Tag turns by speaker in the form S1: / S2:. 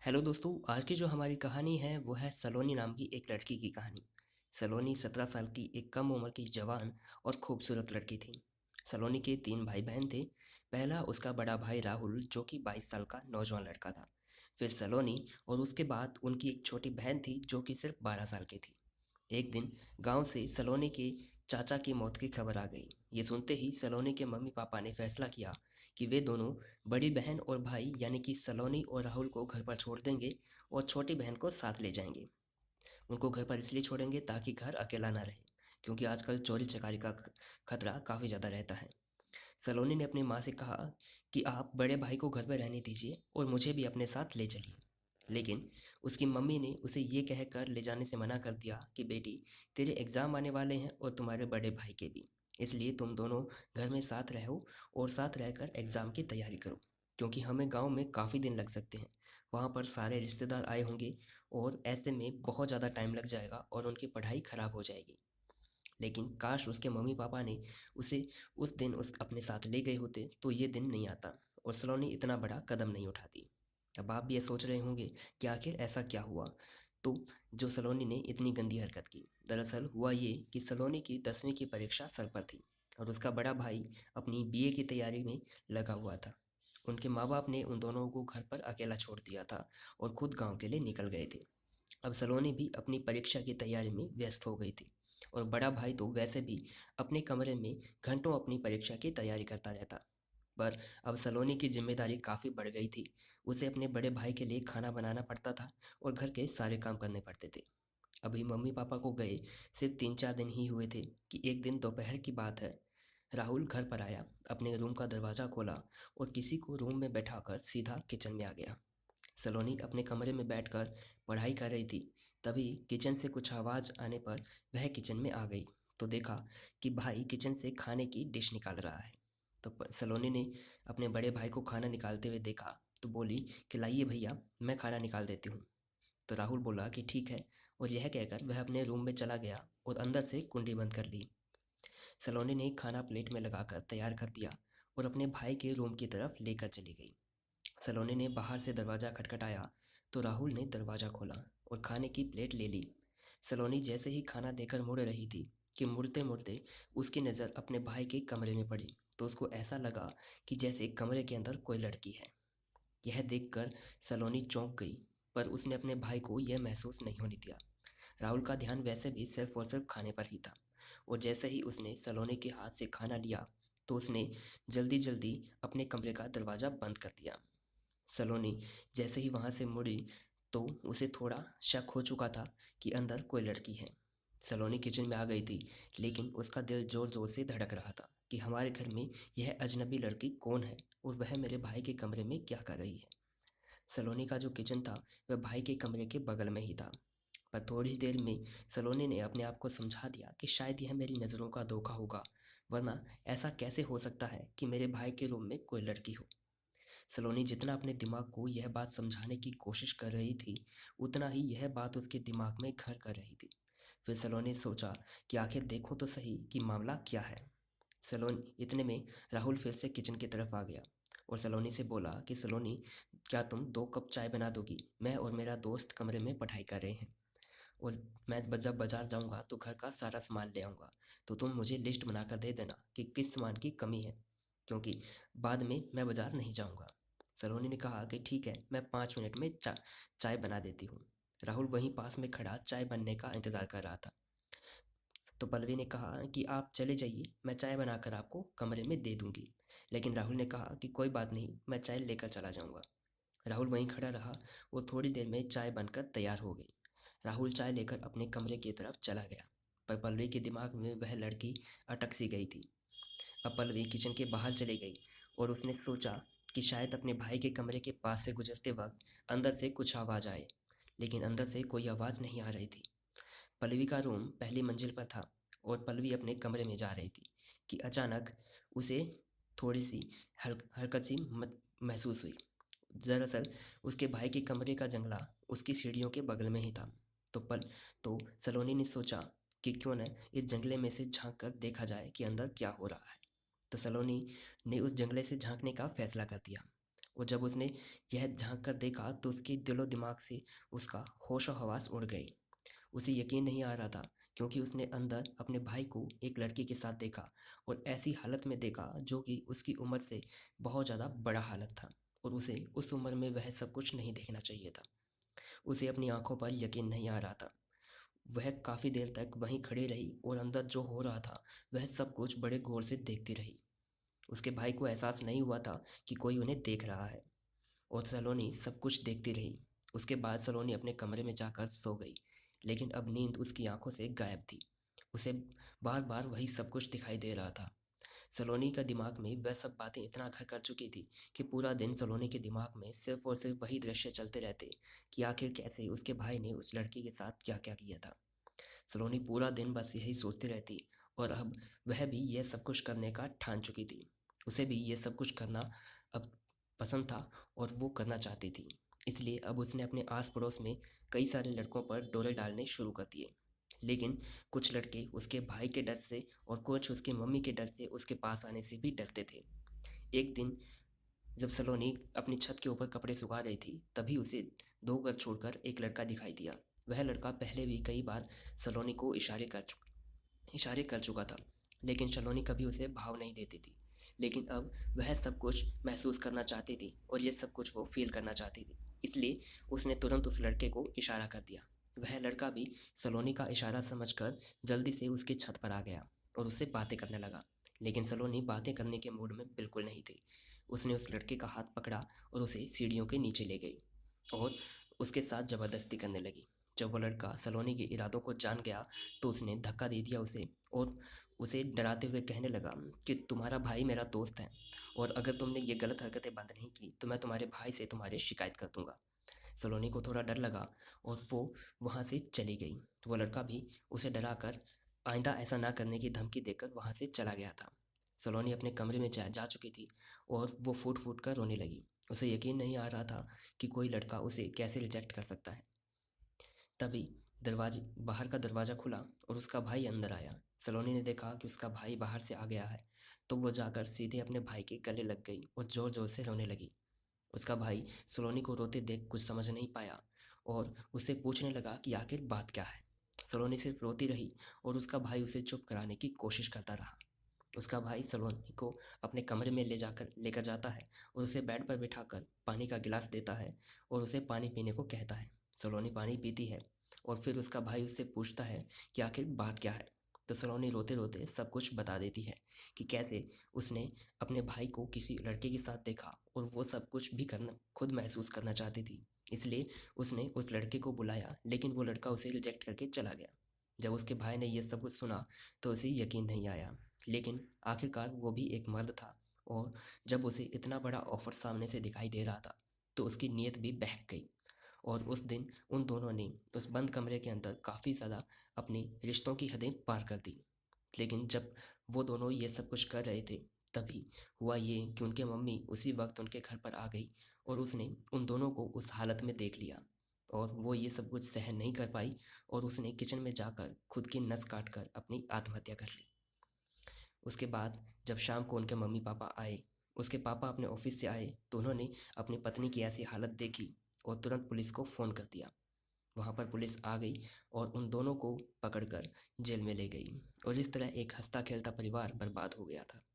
S1: Hello दोस्तों, आज की जो हमारी कहानी है वो है सलोनी नाम की एक लड़की की कहानी। सलोनी 17 साल की एक कम उम्र की जवान और खूबसूरत लड़की थी। सलोनी के 3 भाई बहन थे। पहला उसका बड़ा भाई राहुल जो कि 22 साल का नौजवान लड़का था। फिर सलोनी और उसके बाद उनकी एक छोटी बहन थी जो कि सिर्फ 12 साल की थी। एक दिन गांव से सलोनी के चाचा की मौत की खबर आ गई। ये सुनते ही सलोनी के मम्मी पापा ने फैसला किया कि वे दोनों बड़ी बहन और भाई यानी कि सलोनी और राहुल को घर पर छोड़ देंगे और छोटी बहन को साथ ले जाएंगे। उनको घर पर इसलिए छोड़ेंगे ताकि घर अकेला ना रहे, क्योंकि आजकल चोरी चकारी का खतरा काफ़ी ज़्यादा रहता है। सलोनी ने अपनी माँ से कहा कि आप बड़े भाई को घर पर रहने दीजिए और मुझे भी अपने साथ ले चलिए। लेकिन उसकी मम्मी ने उसे ये कहकर ले जाने से मना कर दिया कि बेटी, तेरे एग्ज़ाम आने वाले हैं और तुम्हारे बड़े भाई के भी, इसलिए तुम दोनों घर में साथ रहो और साथ रहकर एग्ज़ाम की तैयारी करो, क्योंकि हमें गांव में काफ़ी दिन लग सकते हैं। वहाँ पर सारे रिश्तेदार आए होंगे और ऐसे में बहुत ज़्यादा टाइम लग जाएगा और उनकी पढ़ाई ख़राब हो जाएगी। लेकिन काश उसके मम्मी पापा ने उसे उस दिन उस अपने साथ ले गए होते तो ये दिन नहीं आता और सलोनी इतना बड़ा कदम नहीं उठाती। अब आप भी ये सोच रहे होंगे कि आखिर ऐसा क्या हुआ तो जो सलोनी ने इतनी गंदी हरकत की। दरअसल हुआ ये कि सलोनी की 10वीं की परीक्षा सर पर थी और उसका बड़ा भाई अपनी बीए की तैयारी में लगा हुआ था। उनके माँ बाप ने उन दोनों को घर पर अकेला छोड़ दिया था और खुद गांव के लिए निकल गए थे। अब सलोनी भी अपनी परीक्षा की तैयारी में व्यस्त हो गई थी और बड़ा भाई तो वैसे भी अपने कमरे में घंटों अपनी परीक्षा की तैयारी करता रहता। पर अब सलोनी की जिम्मेदारी काफ़ी बढ़ गई थी। उसे अपने बड़े भाई के लिए खाना बनाना पड़ता था और घर के सारे काम करने पड़ते थे। अभी मम्मी पापा को गए सिर्फ 3-4 दिन ही हुए थे कि एक दिन दोपहर की बात है। राहुल घर पर आया, अपने रूम का दरवाज़ा खोला और किसी को रूम में बैठाकर सीधा किचन में आ गया। सलोनी अपने कमरे में बैठकर पढ़ाई कर रही थी। तभी किचन से कुछ आवाज़ आने पर वह किचन में आ गई तो देखा कि भाई किचन से खाने की डिश निकाल रहा है। तो सलोनी ने अपने बड़े भाई को खाना निकालते हुए देखा तो बोली कि लाइए भैया, मैं खाना निकाल देती हूँ। तो राहुल बोला कि ठीक है और यह कहकर वह अपने रूम में चला गया और अंदर से कुंडी बंद कर ली। सलोनी ने खाना प्लेट में लगाकर तैयार कर दिया और अपने भाई के रूम की तरफ लेकर चली गई। सलोनी ने बाहर से दरवाज़ा खटखटाया तो राहुल ने दरवाज़ा खोला और खाने की प्लेट ले ली। सलोनी जैसे ही खाना देकर मुड़ रही थी कि मुड़ते मुड़ते उसकी नज़र अपने भाई के कमरे में पड़ी तो उसको ऐसा लगा कि जैसे कमरे के अंदर कोई लड़की है। यह देखकर सलोनी चौंक गई, पर उसने अपने भाई को यह महसूस नहीं होने दिया। राहुल का ध्यान वैसे भी सिर्फ और सिर्फ खाने पर ही था और जैसे ही उसने सलोनी के हाथ से खाना लिया तो उसने जल्दी जल्दी अपने कमरे का दरवाज़ा बंद कर दिया। सलोनी जैसे ही वहाँ से मुड़ी तो उसे थोड़ा शक हो चुका था कि अंदर कोई लड़की है। सलोनी किचन में आ गई थी, लेकिन उसका दिल ज़ोर ज़ोर से धड़क रहा था कि हमारे घर में यह अजनबी लड़की कौन है और वह मेरे भाई के कमरे में क्या कर रही है। सलोनी का जो किचन था वह भाई के कमरे के बगल में ही था। पर थोड़ी देर में सलोनी ने अपने आप को समझा दिया कि शायद यह मेरी नज़रों का धोखा होगा, वरना ऐसा कैसे हो सकता है कि मेरे भाई के रूम में कोई लड़की हो। सलोनी जितना अपने दिमाग को यह बात समझाने की कोशिश कर रही थी, उतना ही यह बात उसके दिमाग में घर कर रही थी। फिर सलोनी ने सोचा कि आखिर देखो तो सही कि मामला क्या है। सलोनी इतने में राहुल फिर से किचन की तरफ आ गया और सलोनी से बोला कि सलोनी, क्या तुम 2 कप चाय बना दोगी? मैं और मेरा दोस्त कमरे में पढ़ाई कर रहे हैं और मैं जब बाजार जाऊंगा तो घर का सारा सामान ले आऊँगा। तो तुम मुझे लिस्ट बनाकर दे देना कि किस सामान की कमी है, क्योंकि बाद में मैं बाजार नहीं जाऊंगा। सलोनी ने कहा कि ठीक है, मैं 5 मिनट में चाय बना देती हूँ। राहुल वहीं पास में खड़ा चाय बनने का इंतज़ार कर रहा था। तो पल्लवी ने कहा कि आप चले जाइए, मैं चाय बनाकर आपको कमरे में दे दूंगी। लेकिन राहुल ने कहा कि कोई बात नहीं, मैं चाय लेकर चला जाऊंगा। राहुल वहीं खड़ा रहा और थोड़ी देर में चाय बनकर तैयार हो गई। राहुल चाय लेकर अपने कमरे की तरफ चला गया, पर पल्लवी के दिमाग में वह लड़की अटक सी गई थी। अब पल्लवी किचन के बाहर चली गई और उसने सोचा कि शायद अपने भाई के कमरे के पास से गुजरते वक्त अंदर से कुछ आवाज़ आए, लेकिन अंदर से कोई आवाज़ नहीं आ रही थी। पल्लवी का रूम पहली मंजिल पर था और पल्लवी अपने कमरे में जा रही थी कि अचानक उसे थोड़ी सी हरकत सी महसूस हुई। दरअसल उसके भाई के कमरे का जंगला उसकी सीढ़ियों के बगल में ही था। तो पल तो सलोनी ने सोचा कि क्यों न इस जंगले में से झांक कर देखा जाए कि अंदर क्या हो रहा है। तो सलोनी ने उस जंगले से झांकने का फैसला कर दिया और जब उसने यह झाँक कर देखा तो उसके दिलो-दिमाग से उसका होशो-हवास उड़ गए। उसे यकीन नहीं आ रहा था क्योंकि उसने अंदर अपने भाई को एक लड़की के साथ देखा और ऐसी हालत में देखा जो कि उसकी उम्र से बहुत ज़्यादा बड़ा हालत था और उसे उस उम्र में वह सब कुछ नहीं देखना चाहिए था। उसे अपनी आँखों पर यकीन नहीं आ रहा था। वह काफ़ी देर तक वहीं खड़ी रही और अंदर जो हो रहा था वह सब कुछ बड़े गौर से देखती रही। उसके भाई को एहसास नहीं हुआ था कि कोई उन्हें देख रहा है और सलोनी सब कुछ देखती रही। उसके बाद सलोनी अपने कमरे में जाकर सो गई, लेकिन अब नींद उसकी आंखों से गायब थी। उसे बार-बार वही सब कुछ दिखाई दे रहा था। सलोनी का दिमाग में वह सब बातें इतना घर कर चुकी थी कि पूरा दिन सलोनी के दिमाग में सिर्फ और सिर्फ वही दृश्य चलते रहते कि आखिर कैसे उसके भाई ने उस लड़की के साथ क्या-क्या किया था। सलोनी पूरा दिन बस यही सोचती रहती और अब वह भी यह सब कुछ करने का ठान चुकी थी। उसे भी ये सब कुछ करना अब पसंद था और वो करना चाहती थी। इसलिए अब उसने अपने आस-पड़ोस में कई सारे लड़कों पर डोरे डालने शुरू कर दिए। लेकिन कुछ लड़के उसके भाई के डर से और कुछ उसकी मम्मी के डर से उसके पास आने से भी डरते थे। एक दिन जब सलोनी अपनी छत के ऊपर कपड़े सुखा रही थी, तभी उसे 2 घर छोड़कर एक लड़का दिखाई दिया। वह लड़का पहले भी कई बार सलोनी को इशारे कर चुका था, लेकिन सलोनी कभी उसे भाव नहीं देती थी। लेकिन अब वह सब कुछ महसूस करना चाहती थी और ये सब कुछ वो फ़ील करना चाहती थी। इसलिए उसने तुरंत उस लड़के को इशारा कर दिया। वह लड़का भी सलोनी का इशारा समझकर जल्दी से उसकी छत पर आ गया और उससे बातें करने लगा। लेकिन सलोनी बातें करने के मूड में बिल्कुल नहीं थी। उसने उस लड़के का हाथ पकड़ा और उसे सीढ़ियों के नीचे ले गई और उसके साथ ज़बरदस्ती करने लगी। जब वो लड़का सलोनी के इरादों को जान गया, तो उसने धक्का दे दिया उसे और उसे डराते हुए कहने लगा कि तुम्हारा भाई मेरा दोस्त है और अगर तुमने ये गलत हरकतें बंद नहीं की, तो मैं तुम्हारे भाई से तुम्हारी शिकायत कर दूँगा। सलोनी को थोड़ा डर लगा और वो वहाँ से चली गई। वो लड़का भी उसे डराकर आइंदा ऐसा ना करने की धमकी देकर वहाँ से चला गया था। सलोनी अपने कमरे में जा जा चुकी थी और वो फूट-फूट कर रोने लगी। उसे यकीन नहीं आ रहा था कि कोई लड़का उसे कैसे रिजेक्ट कर सकता है। तभी दरवाजे बाहर का दरवाज़ा खुला और उसका भाई अंदर आया। सलोनी ने देखा कि उसका भाई बाहर से आ गया है, तो वो जाकर सीधे अपने भाई के गले लग गई और ज़ोर-ज़ोर से रोने लगी। उसका भाई सलोनी को रोते देख कुछ समझ नहीं पाया और उससे पूछने लगा कि आखिर बात क्या है। सलोनी सिर्फ रोती रही और उसका भाई उसे चुप कराने की कोशिश करता रहा। उसका भाई सलोनी को अपने कमरे में लेकर जाता है और उसे बेड पर बिठाकर पानी का गिलास देता है और उसे पानी पीने को कहता है। सलोनी पानी पीती है और फिर उसका भाई उससे पूछता है कि आखिर बात क्या है। तो सलोनी रोते रोते सब कुछ बता देती है कि कैसे उसने अपने भाई को किसी लड़के के साथ देखा और वो सब कुछ भी करना खुद महसूस करना चाहती थी। इसलिए उसने उस लड़के को बुलाया, लेकिन वो लड़का उसे रिजेक्ट करके चला गया। जब उसके भाई ने ये सब कुछ सुना तो उसे यकीन नहीं आया, लेकिन आखिरकार वो भी एक मर्द था और जब उसे इतना बड़ा ऑफर सामने से दिखाई दे रहा था, तो उसकी नीयत भी बहक गई और उस दिन उन दोनों ने उस बंद कमरे के अंदर काफ़ी ज़्यादा अपनी रिश्तों की हदें पार कर दी। लेकिन जब वो दोनों ये सब कुछ कर रहे थे, तभी हुआ ये कि उनकी मम्मी उसी वक़्त उनके घर पर आ गई और उसने उन दोनों को उस हालत में देख लिया और वो ये सब कुछ सहन नहीं कर पाई और उसने किचन में जाकर खुद की नस काट कर अपनी आत्महत्या कर ली। उसके बाद जब शाम को उनके मम्मी-पापा आए, उसके पापा अपने ऑफ़िस से आए, तो उन्होंने अपनी पत्नी की ऐसी हालत देखी और तुरंत पुलिस को फ़ोन कर दिया। वहाँ पर पुलिस आ गई और उन दोनों को पकड़कर जेल में ले गई और इस तरह एक हँसता-खेलता परिवार बर्बाद हो गया था।